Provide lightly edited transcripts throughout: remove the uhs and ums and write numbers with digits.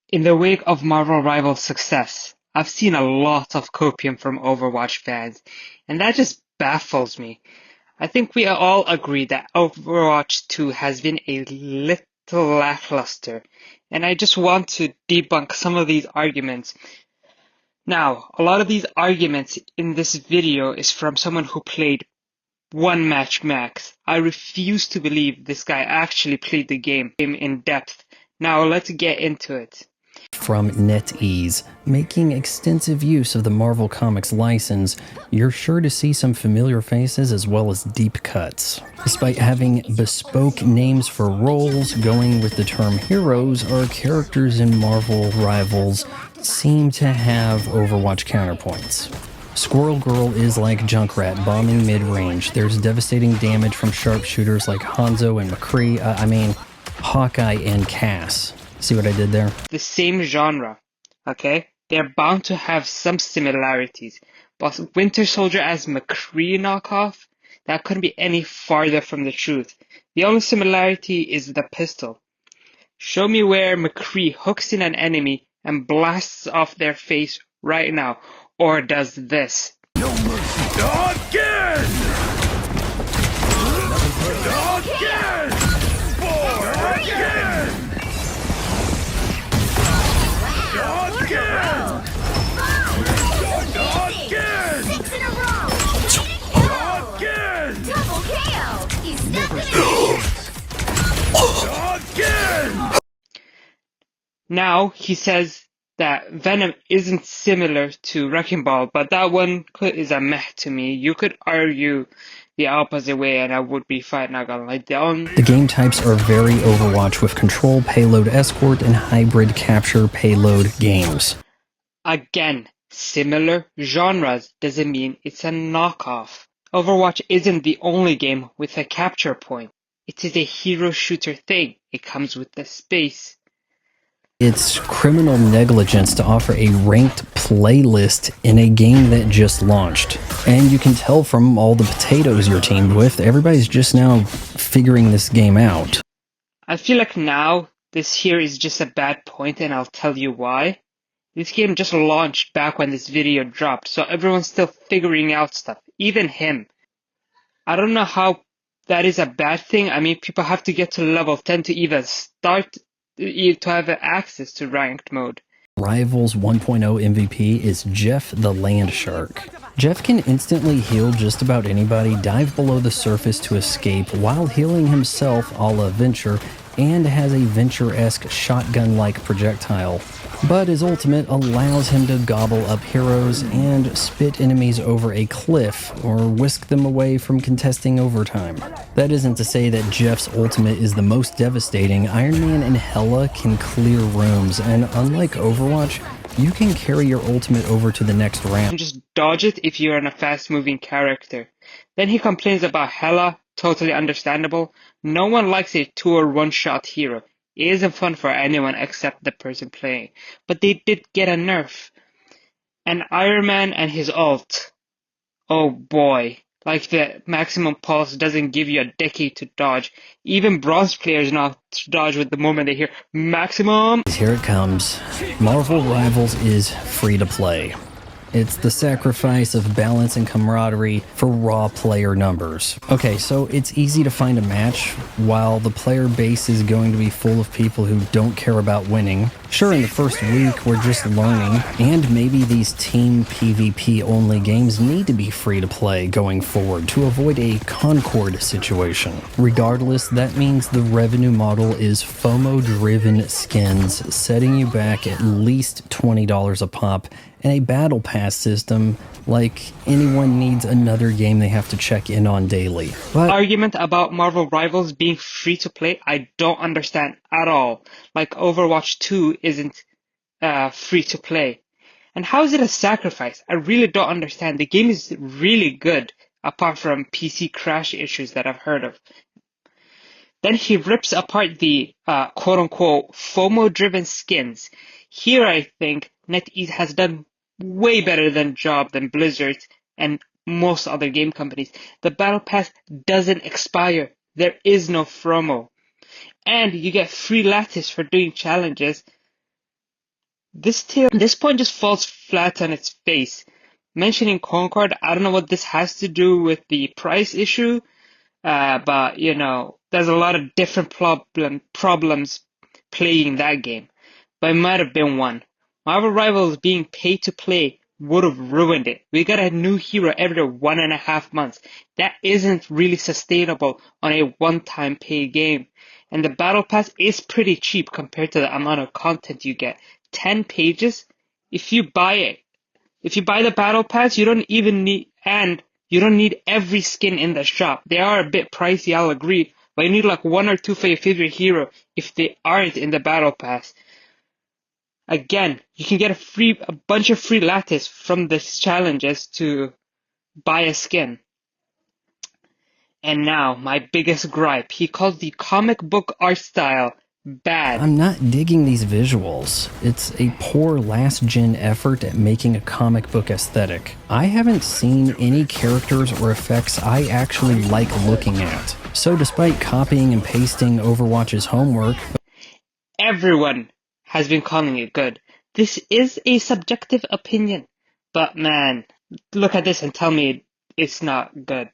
In the wake of Marvel Rivals' success, I've seen a lot of copium from Overwatch fans, and that just baffles me. I think we all agree that Overwatch 2 has been a little lackluster, and I just want to debunk some of these arguments. Now, a lot of these arguments in this video is from someone who played one match max. I refuse to believe this guy actually played the game in depth. Now let's get into it. From NetEase. Making extensive use of the Marvel Comics license, you're sure to see some familiar faces as well as deep cuts. Despite having bespoke names for roles, going with the term heroes, our characters in Marvel Rivals seem to have Overwatch counterpoints. Squirrel Girl is like Junkrat, bombing mid-range. There's devastating damage from sharpshooters like Hanzo and McCree, Hawkeye and Cass. See what I did there? The same genre, okay? They're bound to have some similarities. But Winter Soldier as McCree knockoff? That couldn't be any farther from the truth. The only similarity is the pistol. Show me where McCree hooks in an enemy and blasts off their face right now, or does this. No mercy. Again! Again! Again! Again! Again! 6 in a row! Again! Double KO! He's stepping Again! Now he says that Venom isn't similar to Wrecking Ball, but that one is a meh to me. You could argue the opposite way and I would be fine, not gonna lie. The game types are very Overwatch with control, payload, escort, and hybrid capture payload games. Again, similar genres doesn't mean it's a knockoff. Overwatch isn't the only game with a capture point. It is a hero shooter thing. It comes with the space. It's criminal negligence to offer a ranked playlist in a game that just launched. And you can tell from all the potatoes you're teamed with, everybody's just now figuring this game out. I feel like now this here is just a bad point, and I'll tell you why. This game just launched back when this video dropped, so everyone's still figuring out stuff, even him. I don't know how that is a bad thing. I mean, people have to get to level 10 to even start to have access to ranked mode. Rivals 1.0 MVP is Jeff the Land Shark. Jeff can instantly heal just about anybody, dive below the surface to escape while healing himself a la Venture, and has a Venture-esque shotgun-like projectile. But his ultimate allows him to gobble up heroes and spit enemies over a cliff or whisk them away from contesting overtime. That isn't to say that Jeff's ultimate is the most devastating. Iron Man and Hela can clear rooms, and unlike Overwatch, you can carry your ultimate over to the next round. And just dodge it if you're a fast-moving character. Then he complains about Hela, totally understandable. No one likes a 2 or 1-shot hero. It isn't fun for anyone except the person playing. But they did get a nerf. And Iron Man and his ult. Oh boy. Like the maximum pulse doesn't give you a decade to dodge. Even bronze players know how to dodge with the moment they hear maximum. Here it comes. Marvel Rivals is free to play. It's the sacrifice of balance and camaraderie for raw player numbers. Okay, so it's easy to find a match while the player base is going to be full of people who don't care about winning. Sure, in the first week we're just learning, and maybe these team PvP only games need to be free to play going forward to avoid a Concord situation. Regardless, that means the revenue model is FOMO driven skins, setting you back at least $20 a pop, and a battle pass system like anyone needs another game they have to check in on daily. But argument about Marvel Rivals being free to play, I don't understand at all. Like Overwatch 2 isn't free to play. And how is it a sacrifice? I really don't understand. The game is really good, apart from PC crash issues that I've heard of. Then he rips apart the quote-unquote FOMO-driven skins. Here I think NetEase has done way better job than Blizzard and most other game companies. The Battle Pass doesn't expire. There is no FOMO. And you get free lattice for doing challenges. This point just falls flat on its face. Mentioning Concord, I don't know what this has to do with the price issue, but you know, there's a lot of different problems playing that game. But it might have been one. Marvel Rivals being pay to play would have ruined it. We got a new hero every 1.5 months. That isn't really sustainable on a one-time pay game. And the Battle Pass is pretty cheap compared to the amount of content you get. 10 pages? If you buy it, if you buy the Battle Pass, you don't even need, and you don't need every skin in the shop. They are a bit pricey, I'll agree, but you need like one or two for your favorite hero if they aren't in the Battle Pass. Again, you can get a bunch of free lattice from these challenges to buy a skin. And now, my biggest gripe. He calls the comic book art style bad. I'm not digging these visuals. It's a poor last-gen effort at making a comic book aesthetic. I haven't seen any characters or effects I actually like looking at. So despite copying and pasting Overwatch's homework, Everyone has been calling it good. This is a subjective opinion. But man, look at this and tell me it's not good.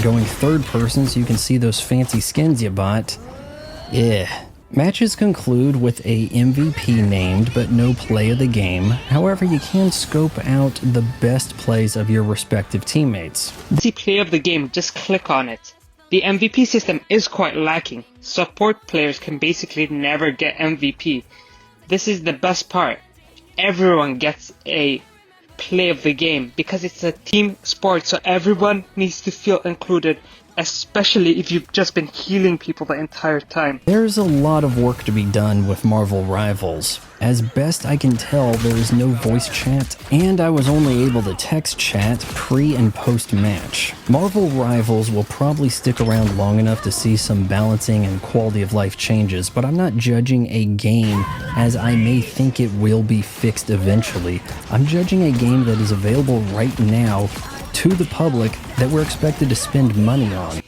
going third person so you can see those fancy skins you bought, Matches conclude with a MVP named but no play of the game. However, you can scope out the best plays of your respective teammates. See play of the game, just click on it. The MVP system is quite lacking. Support players can basically never get MVP. This is the best part. Everyone gets a play of the game because it's a team sport, so everyone needs to feel included, especially if you've just been healing people the entire time. There's a lot of work to be done with Marvel Rivals. As best I can tell, there is no voice chat, and I was only able to text chat pre and post match. Marvel Rivals will probably stick around long enough to see some balancing and quality of life changes, but I'm not judging a game as I may think it will be fixed eventually. I'm judging a game that is available right now to the public that we're expected to spend money on.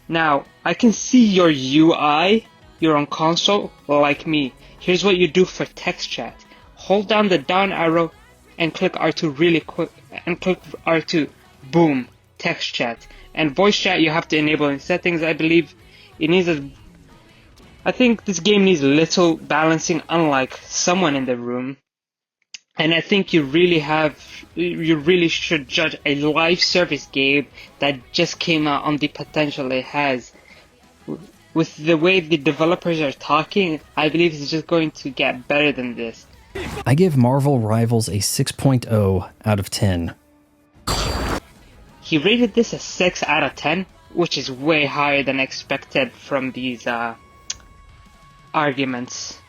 Now, I can see your UI, you're on console, like me. Here's what you do for text chat. Hold down the down arrow and click R2 really quick, and click R2, boom, text chat. And voice chat you have to enable in settings, I believe. I think this game needs little balancing, unlike someone in the room. And I think you really should judge a live service game that just came out on the potential it has. With the way the developers are talking, I believe it's just going to get better than this. I give Marvel Rivals a 6.0 out of 10. He rated this a 6 out of 10, which is way higher than expected from these arguments.